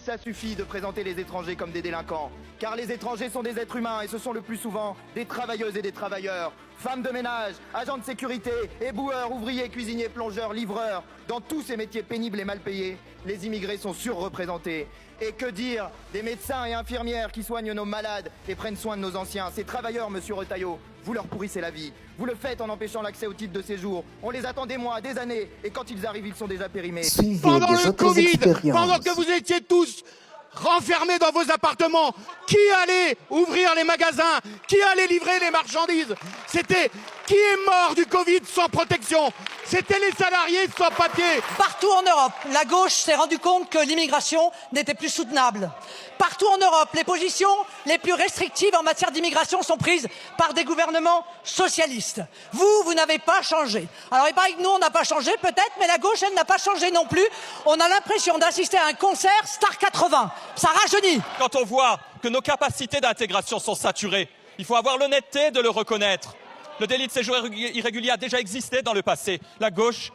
Ça suffit de présenter les étrangers comme des délinquants, car les étrangers sont des êtres humains et ce sont le plus souvent des travailleuses et des travailleurs, femmes de ménage, agents de sécurité, éboueurs, ouvriers, cuisiniers, plongeurs, livreurs. Dans tous ces métiers pénibles et mal payés, les immigrés sont surreprésentés. Et que dire des médecins et infirmières qui soignent nos malades et prennent soin de nos anciens? Ces travailleurs, monsieur Retailleau, vous leur pourrissez la vie. Vous le faites en empêchant l'accès aux titres de séjour. On les attend des mois, des années, et quand ils arrivent, ils sont déjà périmés. Suivez Pendant des le autres Covid, expériences. pendant que vous étiez tous renfermés dans vos appartements, qui allait ouvrir les magasins? Qui allait livrer les marchandises? C'était qui est mort du Covid sans protection? C'était les salariés sans papier. Partout en Europe, la gauche s'est rendu compte que l'immigration n'était plus soutenable. Partout en Europe, les positions les plus restrictives en matière d'immigration sont prises par des gouvernements socialistes. Vous n'avez pas changé. Alors il paraît que nous, on n'a pas changé peut-être, mais la gauche, elle n'a pas changé non plus. On a l'impression d'assister à un concert Star 80. Ça rajeunit. Quand on voit que nos capacités d'intégration sont saturées, il faut avoir l'honnêteté de le reconnaître. Le délit de séjour irrégulier a déjà existé dans le passé. La gauche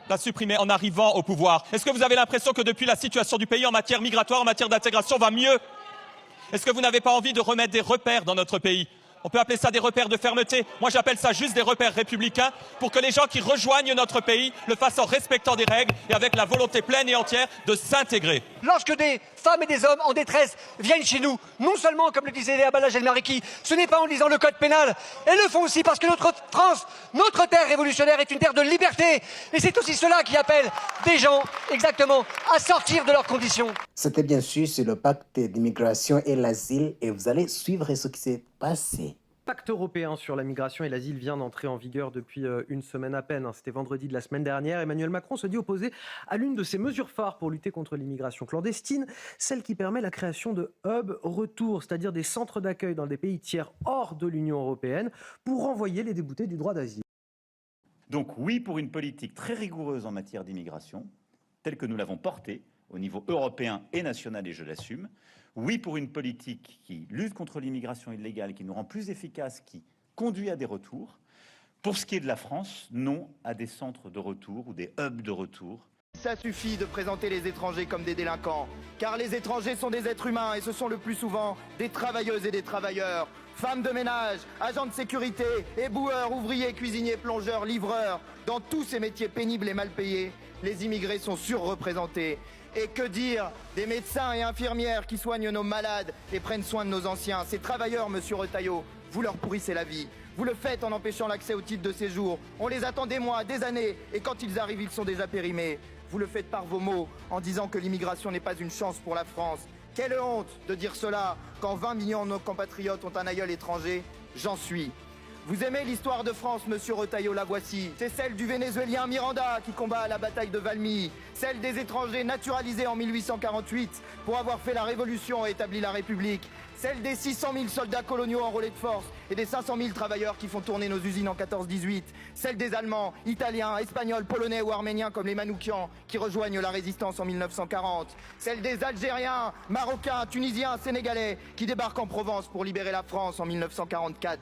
l'a supprimé en arrivant au pouvoir. Est-ce que vous avez l'impression que depuis la situation du pays en matière migratoire, en matière d'intégration va mieux? Est-ce que vous n'avez pas envie de remettre des repères dans notre pays? On peut appeler ça des repères de fermeté. Moi, j'appelle ça juste des repères républicains pour que les gens qui rejoignent notre pays le fassent en respectant des règles et avec la volonté pleine et entière de s'intégrer. Lorsque des femmes et des hommes en détresse viennent chez nous, non seulement, comme le disait Léa Balage El-Mariki, ce n'est pas en lisant le code pénal, elles le font aussi parce que notre France, notre terre révolutionnaire est une terre de liberté. Et c'est aussi cela qui appelle des gens, exactement, à sortir de leurs conditions. C'était bien sûr sur le pacte d'immigration et l'asile et vous allez suivre ce qui s'est passé. Pacte européen sur la migration et l'asile vient d'entrer en vigueur depuis une semaine à peine. C'était vendredi de la semaine dernière. Emmanuel Macron se dit opposé à l'une de ses mesures phares pour lutter contre l'immigration clandestine, celle qui permet la création de hubs retour, c'est-à-dire des centres d'accueil dans des pays tiers hors de l'Union européenne pour renvoyer les déboutés du droit d'asile. Donc oui pour une politique très rigoureuse en matière d'immigration, telle que nous l'avons portée au niveau européen et national, et je l'assume. Oui pour une politique qui lutte contre l'immigration illégale, qui nous rend plus efficaces, qui conduit à des retours. Pour ce qui est de la France, non à des centres de retour ou des hubs de retour. Ça suffit de présenter les étrangers comme des délinquants, car les étrangers sont des êtres humains et ce sont le plus souvent des travailleuses et des travailleurs, femmes de ménage, agents de sécurité, éboueurs, ouvriers, cuisiniers, plongeurs, livreurs. Dans tous ces métiers pénibles et mal payés, les immigrés sont surreprésentés. Et que dire des médecins et infirmières qui soignent nos malades et prennent soin de nos anciens? Ces travailleurs, monsieur Retailleau, vous leur pourrissez la vie. Vous le faites en empêchant l'accès aux titres de séjour. On les attend des mois, des années, et quand ils arrivent, ils sont déjà périmés. Vous le faites par vos mots, en disant que l'immigration n'est pas une chance pour la France. Quelle honte de dire cela quand 20 millions de nos compatriotes ont un aïeul étranger. J'en suis. Vous aimez l'histoire de France, monsieur Retailleau, la voici. C'est celle du Vénézuélien Miranda qui combat à la bataille de Valmy. Celle des étrangers naturalisés en 1848 pour avoir fait la Révolution et établi la République. Celle des 600 000 soldats coloniaux enrôlés de force et des 500 000 travailleurs qui font tourner nos usines en 14-18. Celle des Allemands, Italiens, Espagnols, Polonais ou Arméniens comme les Manoukians qui rejoignent la résistance en 1940. Celle des Algériens, Marocains, Tunisiens, Sénégalais qui débarquent en Provence pour libérer la France en 1944.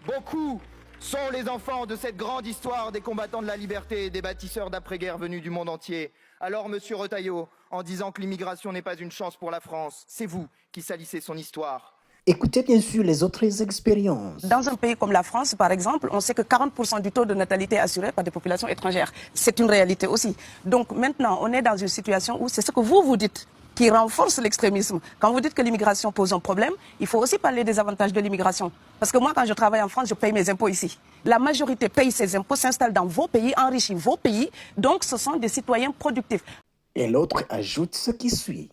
Beaucoup sont les enfants de cette grande histoire des combattants de la liberté et des bâtisseurs d'après-guerre venus du monde entier. Alors, monsieur Retailleau, en disant que l'immigration n'est pas une chance pour la France, c'est vous qui salissez son histoire. Écoutez bien sûr les autres expériences. Dans un pays comme la France, par exemple, on sait que 40% du taux de natalité est assuré par des populations étrangères. C'est une réalité aussi. Donc maintenant, on est dans une situation où c'est ce que vous dites qui renforce l'extrémisme. Quand vous dites que l'immigration pose un problème, il faut aussi parler des avantages de l'immigration. Parce que moi, quand je travaille en France, je paye mes impôts ici. La majorité paye ses impôts, s'installe dans vos pays, enrichit vos pays. Donc, ce sont des citoyens productifs. Et l'autre ajoute ce qui suit.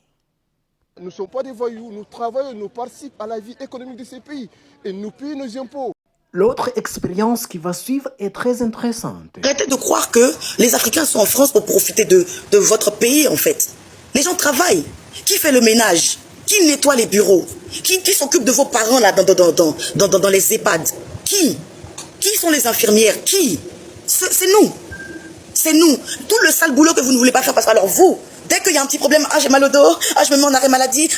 Nous ne sommes pas des voyous, nous travaillons, nous participons à la vie économique de ces pays et nous payons nos impôts. L'autre expérience qui va suivre est très intéressante. Arrêtez de croire que les Africains sont en France pour profiter de votre pays, en fait. Les gens travaillent. Qui fait le ménage? Qui nettoie les bureaux? Qui s'occupe de vos parents là dans les EHPAD? Qui sont les infirmières? Qui? C'est nous. C'est nous. Tout le sale boulot que vous ne voulez pas faire parce que alors vous, dès qu'il y a un petit problème, j'ai mal au dos, je me mets en arrêt maladie,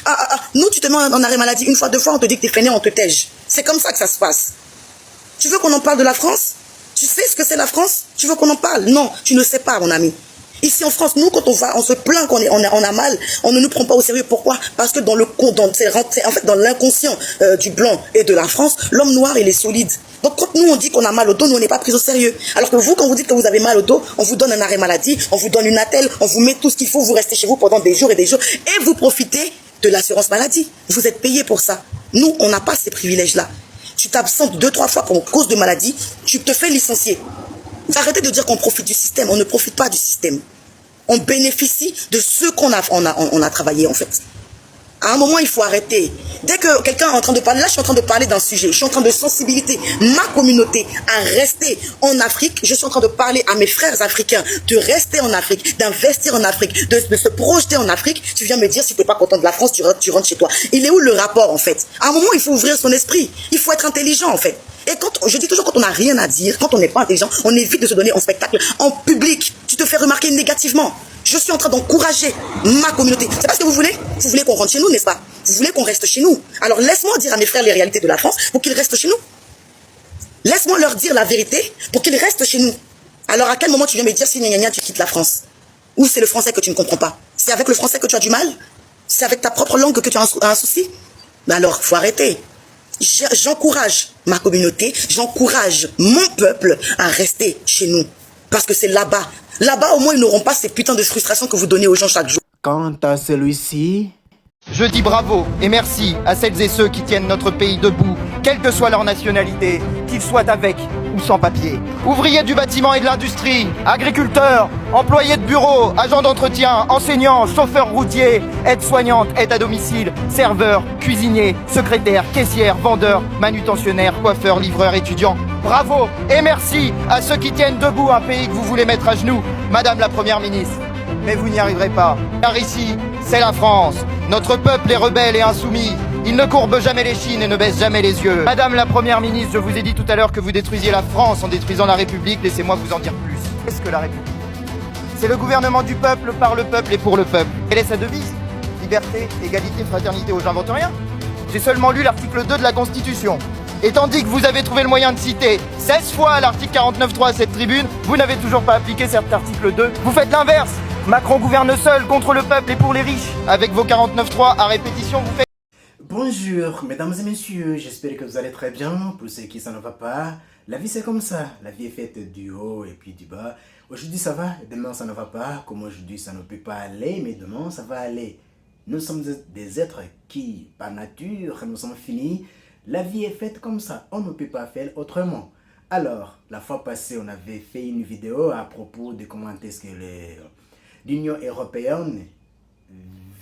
nous tu te mets en arrêt maladie une fois, deux fois, on te dit que t'es fainéant, on te tège. C'est comme ça que ça se passe. Tu veux qu'on en parle de la France? Tu sais ce que c'est la France? Tu veux qu'on en parle? Non, tu ne sais pas, mon ami. Ici en France, nous, quand on se plaint qu'on on a mal, on ne nous prend pas au sérieux. Pourquoi? Parce que dans l'inconscient du blanc et de la France, l'homme noir, il est solide. Donc quand nous, on dit qu'on a mal au dos, nous, on n'est pas pris au sérieux. Alors que vous, quand vous dites que vous avez mal au dos, on vous donne un arrêt maladie, on vous donne une attelle, on vous met tout ce qu'il faut, vous restez chez vous pendant des jours et vous profitez de l'assurance maladie. Vous êtes payé pour ça. Nous, on n'a pas ces privilèges-là. Tu t'absentes 2-3 fois pour cause de maladie, tu te fais licencier. Arrêtez de dire qu'on profite du système. On ne profite pas du système. On bénéficie de ce qu'on a travaillé, en fait. À un moment, il faut arrêter. Dès que quelqu'un est en train de parler, là, je suis en train de parler d'un sujet. Je suis en train de sensibiliser ma communauté à rester en Afrique. Je suis en train de parler à mes frères africains de rester en Afrique, d'investir en Afrique, de se projeter en Afrique. Tu viens me dire, si tu n'es pas content de la France, tu rentres chez toi. Il est où le rapport, en fait? À un moment, il faut ouvrir son esprit. Il faut être intelligent, en fait. Et je dis toujours, quand on n'a rien à dire, quand on n'est pas intelligent, on évite de se donner en spectacle, en public. Tu te fais remarquer négativement. Je suis en train d'encourager ma communauté. C'est pas ce que vous voulez? Vous voulez qu'on rentre chez nous, n'est-ce pas? Vous voulez qu'on reste chez nous. Alors laisse-moi dire à mes frères les réalités de la France pour qu'ils restent chez nous. Laisse-moi leur dire la vérité pour qu'ils restent chez nous. Alors à quel moment tu viens me dire si tu quittes la France? Ou c'est le français que tu ne comprends pas? C'est avec le français que tu as du mal? C'est avec ta propre langue que tu as un souci? Mais alors, il faut arrêter. J'encourage ma communauté, j'encourage mon peuple à rester chez nous. Parce que c'est là-bas. Là-bas, au moins, ils n'auront pas ces putains de frustrations que vous donnez aux gens chaque jour. Quant à celui-ci... Je dis bravo et merci à celles et ceux qui tiennent notre pays debout, quelle que soit leur nationalité, qu'ils soient avec ou sans papier. Ouvriers du bâtiment et de l'industrie, agriculteurs, employés de bureau, agents d'entretien, enseignants, chauffeurs routiers, aides-soignantes, aides à domicile, serveurs, cuisiniers, secrétaires, caissières, vendeurs, manutentionnaires, coiffeurs, livreurs, étudiants. Bravo et merci à ceux qui tiennent debout un pays que vous voulez mettre à genoux, Madame la Première ministre. Mais vous n'y arriverez pas, car ici, c'est la France. Notre peuple est rebelle et insoumis. Il ne courbe jamais les chines et ne baisse jamais les yeux. Madame la Première ministre, je vous ai dit tout à l'heure que vous détruisiez la France en détruisant la République. Laissez-moi vous en dire plus. Qu'est-ce que la République? C'est le gouvernement du peuple, par le peuple et pour le peuple. Quelle est sa devise? Liberté, égalité, fraternité. J'invente rien. J'ai seulement lu l'article 2 de la Constitution. Et tandis que vous avez trouvé le moyen de citer 16 fois l'article 49.3 à cette tribune, vous n'avez toujours pas appliqué cet article 2. Vous faites l'inverse. Macron gouverne seul contre le peuple et pour les riches. Avec vos 49.3 à répétition, vous faites... Bonjour, mesdames et messieurs, j'espère que vous allez très bien. Pour ceux qui ça ne va pas, la vie c'est comme ça. La vie est faite du haut et puis du bas. Aujourd'hui ça va, demain ça ne va pas. Comme aujourd'hui ça ne peut pas aller, mais demain ça va aller. Nous sommes des êtres qui, par nature, nous sommes finis. La vie est faite comme ça, on ne peut pas faire autrement. Alors, la fois passée, on avait fait une vidéo à propos de comment est-ce que l'Union européenne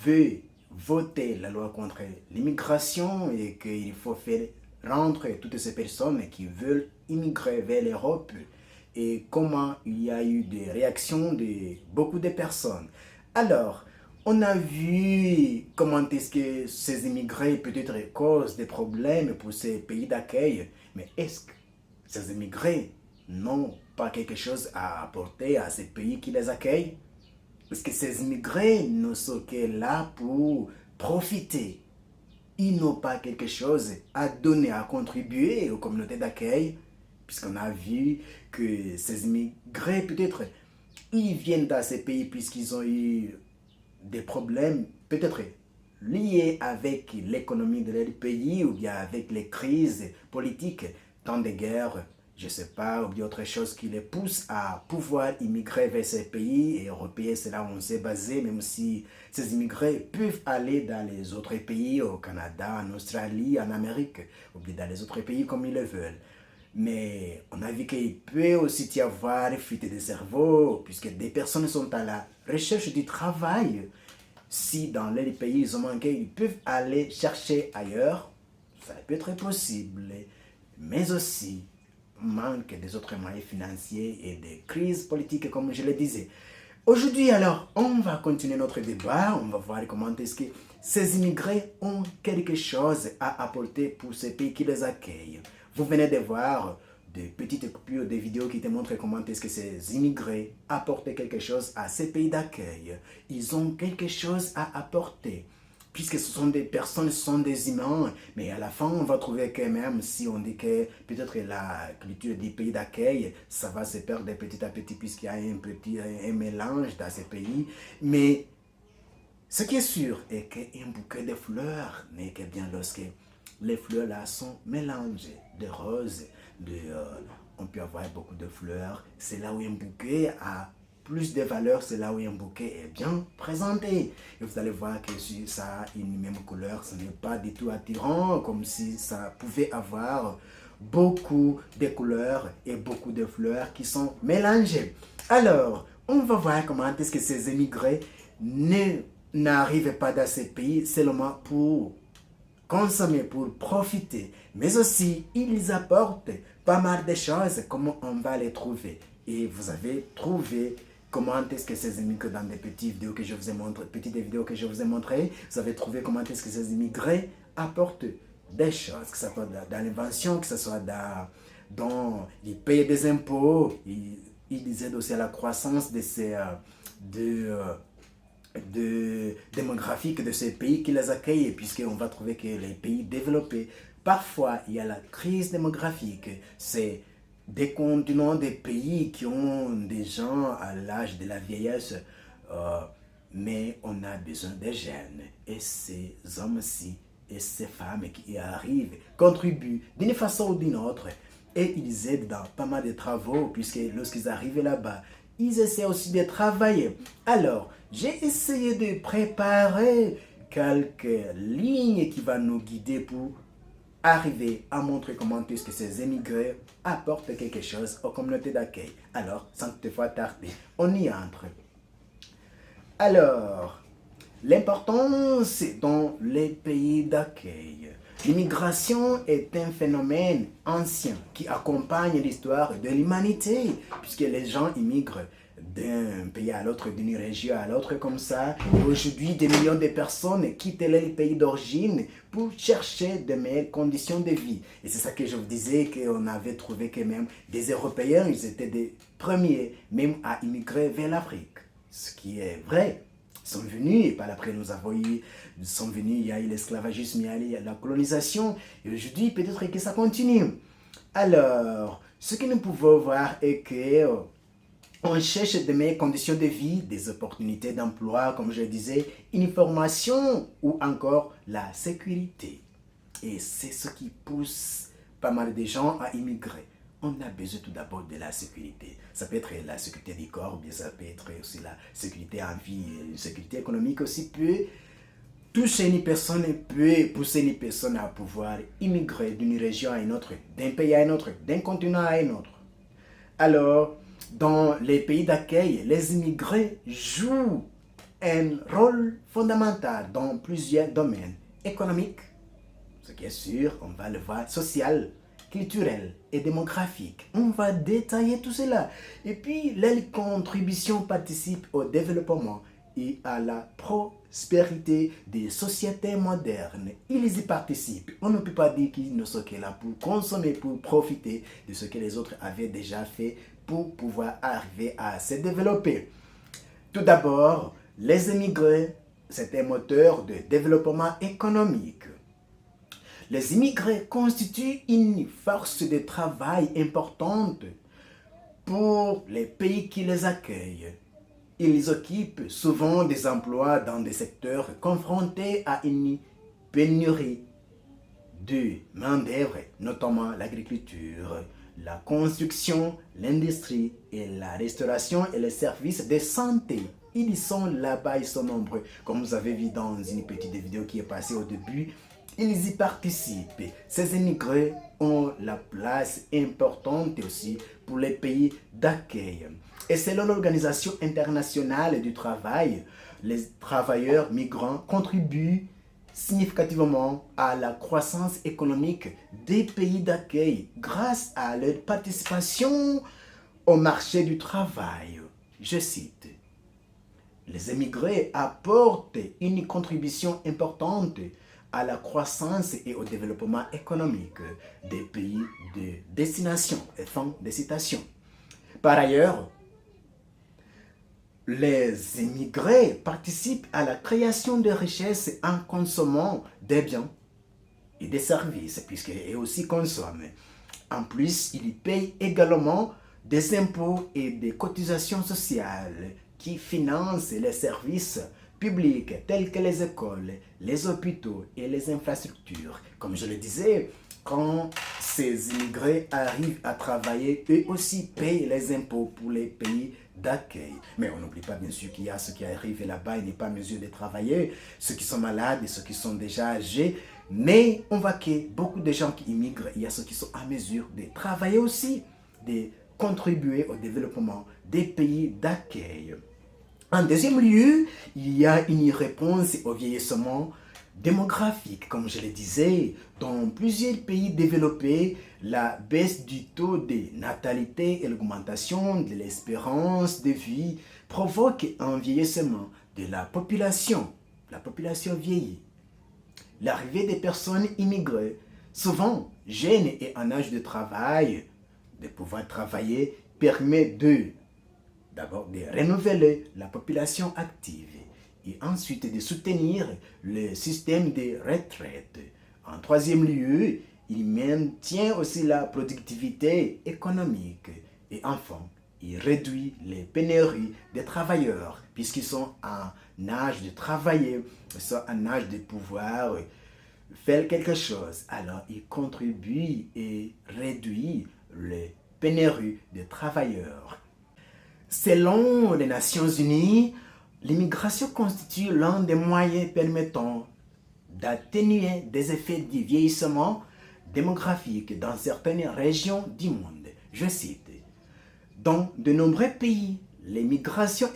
veut voter la loi contre l'immigration et qu'il faut faire rentrer toutes ces personnes qui veulent immigrer vers l'Europe et comment il y a eu des réactions de beaucoup de personnes. Alors, on a vu comment est-ce que ces immigrés peut-être causent des problèmes pour ces pays d'accueil, mais est-ce que ces immigrés n'ont pas quelque chose à apporter à ces pays qui les accueillent? Parce que ces immigrés ne sont que là pour profiter. Ils n'ont pas quelque chose à donner, à contribuer aux communautés d'accueil. Puisqu'on a vu que ces immigrés, peut-être, ils viennent dans ces pays puisqu'ils ont eu des problèmes, peut-être liés avec l'économie de leur pays ou bien avec les crises politiques, tant de guerres, je ne sais pas, ou bien autre chose qui les pousse à pouvoir immigrer vers ces pays européens. C'est là où on s'est basé, même si ces immigrés peuvent aller dans les autres pays, au Canada, en Australie, en Amérique, ou bien dans les autres pays comme ils le veulent. Mais on a vu qu'il peut aussi y avoir fuite de cerveau, puisque des personnes sont à la recherche du travail. Si dans les pays ils ont manqué, ils peuvent aller chercher ailleurs. Ça peut être possible, mais aussi manque des autres moyens financiers et des crises politiques, comme je le disais. Aujourd'hui, alors, on va continuer notre débat. On va voir comment est-ce que ces immigrés ont quelque chose à apporter pour ces pays qui les accueillent. Vous venez de voir des petites coupures de vidéos qui te montrent comment est-ce que ces immigrés apportent quelque chose à ces pays d'accueil. Ils ont quelque chose à apporter. puisque ce sont des personnes, ce sont des humains, mais à la fin, on va trouver que même si on dit que peut-être la culture des pays d'accueil, ça va se perdre petit à petit, puisqu'il y a un mélange dans ces pays, mais ce qui est sûr est qu'un bouquet de fleurs n'est que bien lorsque les fleurs là sont mélangées de roses, on peut avoir beaucoup de fleurs. C'est là où un bouquet a plus de valeur, c'est là où un bouquet est bien présenté. Et vous allez voir que si ça a une même couleur, ce n'est pas du tout attirant, comme si ça pouvait avoir beaucoup de couleurs et beaucoup de fleurs qui sont mélangées. Alors, on va voir comment est-ce que ces émigrés n'arrivent pas dans ces pays seulement pour consommer, pour profiter, mais aussi ils apportent pas mal de choses, comment on va les trouver. Et vous avez trouvé comment est-ce que ces immigrés, dans des petites vidéos que je vous ai montrées, vous avez trouvé comment est-ce que ces immigrés apportent des choses, que ce soit dans l'invention, que ce soit dans ils payent des impôts, ils aident aussi à la croissance démographique de ces pays qui les accueillent, puisqu'on va trouver que les pays développés, parfois il y a la crise démographique, c'est des continents, des pays qui ont des gens à l'âge de la vieillesse, mais on a besoin des jeunes, et ces hommes-ci et ces femmes qui y arrivent contribuent d'une façon ou d'une autre, et ils aident dans pas mal de travaux, puisque lorsqu'ils arrivent là-bas, ils essaient aussi de travailler. Alors, j'ai essayé de préparer quelques lignes qui vont nous guider pour arriver à montrer comment est-ce que ces émigrés apportent quelque chose aux communautés d'accueil. Alors, sans toutefois tarder, on y entre. Alors, l'importance dans les pays d'accueil. L'immigration est un phénomène ancien qui accompagne l'histoire de l'humanité, puisque les gens immigrent d'un pays à l'autre, d'une région à l'autre comme ça. Aujourd'hui, des millions de personnes quittent leur pays d'origine pour chercher de meilleures conditions de vie. Et c'est ça que je vous disais, qu'on avait trouvé que même des Européens, ils étaient des premiers même à immigrer vers l'Afrique. Ce qui est vrai. Ils sont venus, et par après nous sont venus, il y a eu l'esclavagisme, il y a la colonisation, et aujourd'hui peut-être que ça continue. Alors, ce que nous pouvons voir est que on cherche de meilleures conditions de vie, des opportunités d'emploi, comme je disais, une formation ou encore la sécurité. Et c'est ce qui pousse pas mal de gens à immigrer. On a besoin tout d'abord de la sécurité. Ça peut être la sécurité du corps, bien ça peut être aussi la sécurité en vie, une sécurité économique aussi peut toucher une personne, peut pousser une personne à pouvoir immigrer d'une région à une autre, d'un pays à un autre, d'un continent à un autre. Alors, dans les pays d'accueil, les immigrés jouent un rôle fondamental dans plusieurs domaines économiques, ce qui est sûr, on va le voir, social, culturel et démographique. On va détailler tout cela. Et puis, les contributions participent au développement et à la prospérité des sociétés modernes. Ils y participent. On ne peut pas dire qu'ils ne sont que là pour consommer, pour profiter de ce que les autres avaient déjà fait pour pouvoir arriver à se développer. Tout d'abord, les immigrés, c'est un moteur de développement économique. Les immigrés constituent une force de travail importante pour les pays qui les accueillent. Ils occupent souvent des emplois dans des secteurs confrontés à une pénurie de main-d'œuvre, notamment l'agriculture, la construction, l'industrie et la restauration et les services de santé. Ils sont là-bas, ils sont nombreux. Comme vous avez vu dans une petite vidéo qui est passée au début, ils y participent. Ces immigrés ont la place importante aussi pour les pays d'accueil. Et selon l'Organisation internationale du travail, les travailleurs migrants contribuent significativement à la croissance économique des pays d'accueil grâce à leur participation au marché du travail. Je cite, les immigrés apportent une contribution importante à la croissance et au développement économique des pays de destination. Fin de citation. Par ailleurs, les immigrés participent à la création de richesses en consommant des biens et des services, puisqu'ils aussi consomment. En plus, ils payent également des impôts et des cotisations sociales qui financent les services publics tels que les écoles, les hôpitaux et les infrastructures. Comme je le disais, quand ces immigrés arrivent à travailler, eux aussi payent les impôts pour les pays d'accueil. Mais on n'oublie pas bien sûr qu'il y a ceux qui arrivent là-bas et n'est pas en mesure de travailler, ceux qui sont malades et ceux qui sont déjà âgés. Mais on voit que beaucoup de gens qui immigrent, il y a ceux qui sont en mesure de travailler aussi, de contribuer au développement des pays d'accueil. En deuxième lieu, il y a une réponse au vieillissement démographique. Comme je le disais, dans plusieurs pays développés, la baisse du taux de natalité et l'augmentation de l'espérance de vie provoquent un vieillissement de la population. La population vieillit. L'arrivée des personnes immigrées, souvent jeunes et en âge de travail, de pouvoir travailler, permet d'abord de renouveler la population active et ensuite de soutenir le système de retraite. En troisième lieu, il maintient aussi la productivité économique et enfin, il réduit les pénuries des travailleurs puisqu'ils sont en âge de travailler, ils sont en âge de pouvoir faire quelque chose. Alors, il contribue et réduit les pénuries des travailleurs. Selon les Nations Unies, l'immigration constitue l'un des moyens permettant d'atténuer des effets du vieillissement démographique dans certaines régions du monde. Je cite, « Dans de nombreux pays, l'immigration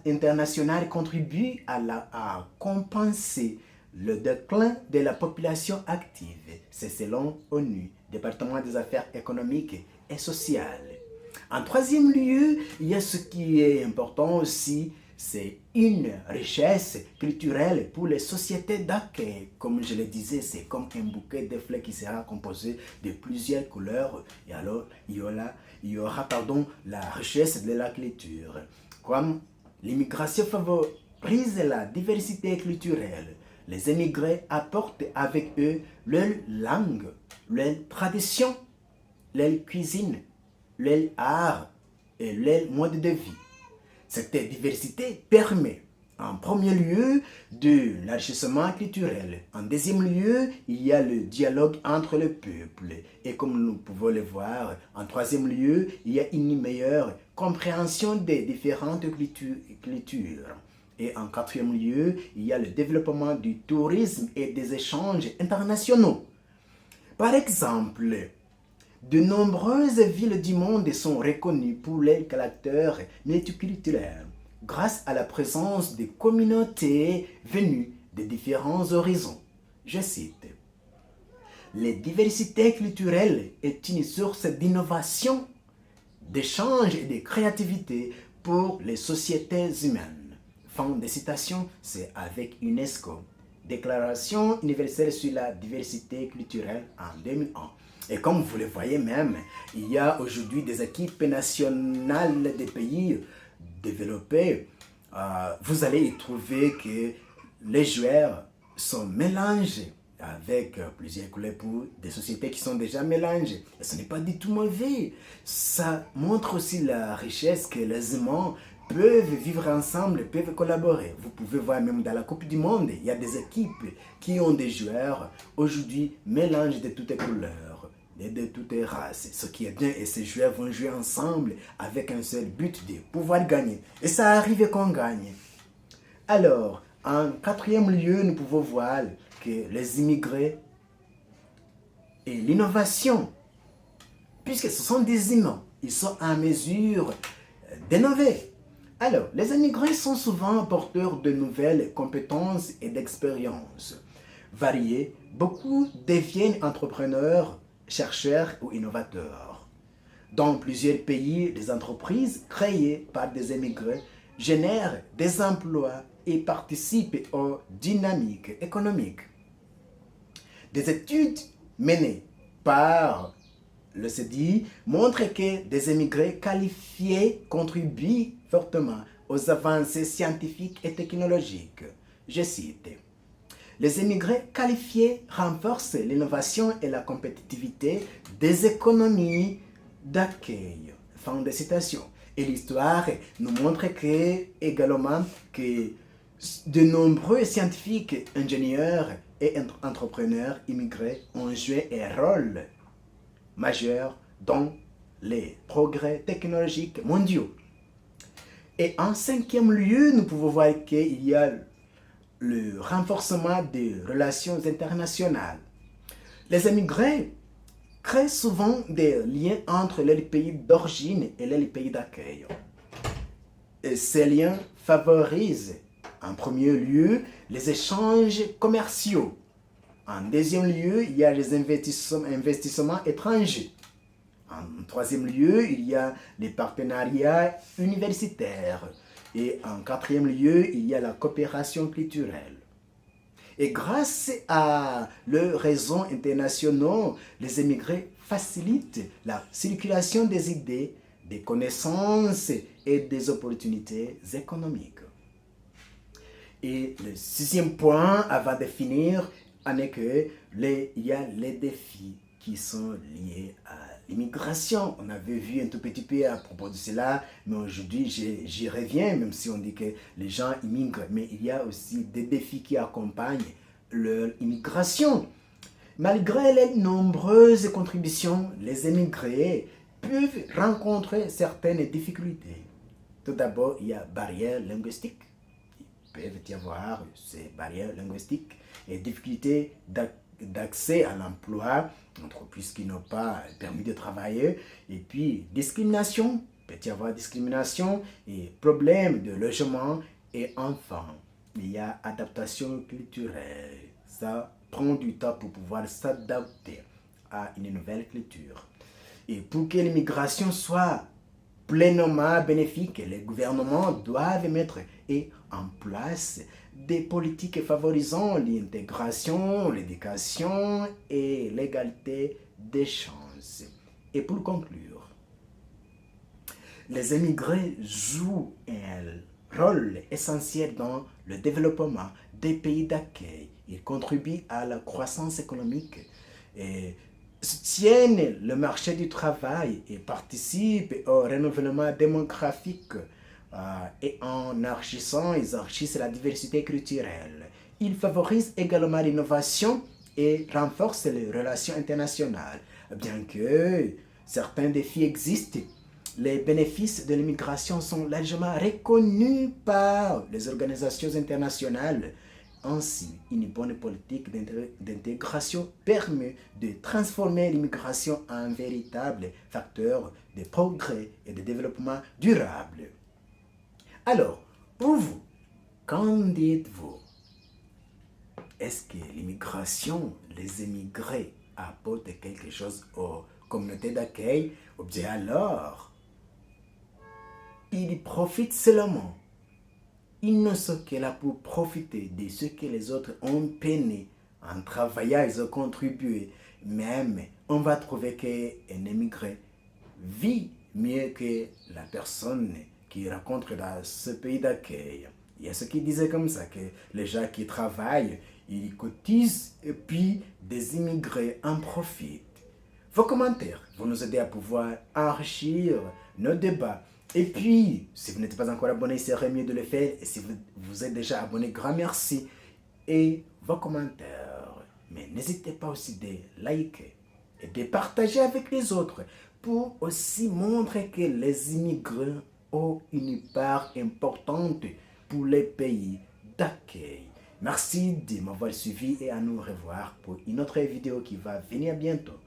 internationale contribue à compenser le déclin de la population active. » C'est selon ONU, Département des Affaires économiques et sociales. En troisième lieu, il y a ce qui est important aussi, c'est une richesse culturelle pour les sociétés d'accueil. Comme je le disais, c'est comme un bouquet de fleurs qui sera composé de plusieurs couleurs. Et alors, il y aura la richesse de la culture. Comme l'immigration favorise la diversité culturelle, les émigrés apportent avec eux leur langue, leur tradition, leur cuisine, leur art et leur mode de vie. Cette diversité permet, en premier lieu, de l'enrichissement culturel. En deuxième lieu, il y a le dialogue entre les peuples. Et comme nous pouvons le voir, en troisième lieu, il y a une meilleure compréhension des différentes cultures. Et en quatrième lieu, il y a le développement du tourisme et des échanges internationaux. Par exemple, de nombreuses villes du monde sont reconnues pour leur caractère multiculturel grâce à la présence de communautés venues de différents horizons. Je cite, « La diversité culturelle est une source d'innovation, d'échange et de créativité pour les sociétés humaines. » Fin de citation, c'est avec UNESCO. Déclaration universelle sur la diversité culturelle en 2001. Et comme vous le voyez même, il y a aujourd'hui des équipes nationales des pays développés. Vous allez y trouver que les joueurs sont mélangés avec plusieurs couleurs pour des sociétés qui sont déjà mélangées. Et ce n'est pas du tout mauvais. Ça montre aussi la richesse que les humains peuvent vivre ensemble, peuvent collaborer. Vous pouvez voir même dans la Coupe du Monde, il y a des équipes qui ont des joueurs aujourd'hui mélangés de toutes les couleurs et de toutes les races. Ce qui est bien, et ces joueurs vont jouer ensemble avec un seul but de pouvoir gagner. Et ça arrive qu'on gagne. Alors, en quatrième lieu, nous pouvons voir que les immigrés et l'innovation, puisque ce sont des humains, ils sont en mesure d'innover. Alors, les immigrés sont souvent porteurs de nouvelles compétences et d'expériences variées. Beaucoup deviennent entrepreneurs, chercheurs ou innovateurs. Dans plusieurs pays, les entreprises créées par des immigrés génèrent des emplois et participent aux dynamiques économiques. Des études menées par le CDI montrent que des immigrés qualifiés contribuent fortement aux avancées scientifiques et technologiques. Je cite. Les immigrés qualifiés renforcent l'innovation et la compétitivité des économies d'accueil. Fin de citation. Et l'histoire nous montre également que de nombreux scientifiques, ingénieurs et entrepreneurs immigrés ont joué un rôle majeur dans les progrès technologiques mondiaux. Et en cinquième lieu, nous pouvons voir qu'il y a le renforcement des relations internationales. Les immigrés créent souvent des liens entre les pays d'origine et les pays d'accueil. Et ces liens favorisent, en premier lieu, les échanges commerciaux. En deuxième lieu, il y a les investissements étrangers. En troisième lieu, il y a les partenariats universitaires. Et en quatrième lieu, il y a la coopération culturelle. Et grâce à leurs réseaux internationaux, les immigrés facilitent la circulation des idées, des connaissances et des opportunités économiques. Et le sixième point, avant de finir, est qu'il y a les défis qui sont liés à l'immigration. On avait vu un tout petit peu à propos de cela, mais aujourd'hui j'y reviens, même si on dit que les gens immigrent. Mais il y a aussi des défis qui accompagnent leur immigration. Malgré les nombreuses contributions, les immigrés peuvent rencontrer certaines difficultés. Tout d'abord, il y a barrières linguistiques. Il peut y avoir ces barrières linguistiques et difficultés d'accès à l'emploi, puisqu'ils n'ont pas permis de travailler, et puis discrimination, il peut y avoir discrimination et problèmes de logement et enfin, il y a adaptation culturelle. Ça prend du temps pour pouvoir s'adapter à une nouvelle culture. Et pour que l'immigration soit pleinement bénéfique, les gouvernements doivent mettre en place des politiques favorisant l'intégration, l'éducation et l'égalité des chances. Et pour conclure, les immigrés jouent un rôle essentiel dans le développement des pays d'accueil. Ils contribuent à la croissance économique et soutiennent le marché du travail et participent au renouvellement démographique. Et en enrichissant, ils enrichissent la diversité culturelle. Ils favorisent également l'innovation et renforcent les relations internationales. Bien que certains défis existent, les bénéfices de l'immigration sont largement reconnus par les organisations internationales. Ainsi, une bonne politique d'intégration permet de transformer l'immigration en un véritable facteur de progrès et de développement durable. Alors, pour vous, qu'en dites-vous? Est-ce que l'immigration, les immigrés apportent quelque chose aux communautés d'accueil ou bien alors ils profitent seulement? Ils ne sont que là pour profiter de ce que les autres ont peiné. En travaillant, ils ont contribué. Même, on va trouver qu'un immigré vit mieux que la personne qui rencontre dans ce pays d'accueil. Il y a ceux qui disaient comme ça, que les gens qui travaillent, ils cotisent et puis des immigrés en profitent. Vos commentaires vont nous aider à pouvoir enrichir nos débats. Et puis, si vous n'êtes pas encore abonné, il serait mieux de le faire. Et si vous êtes déjà abonné, grand merci. Et vos commentaires. Mais n'hésitez pas aussi de liker et de partager avec les autres pour aussi montrer que les immigrés ont une part importante pour les pays d'accueil. Merci de m'avoir suivi et à nous revoir pour une autre vidéo qui va venir bientôt.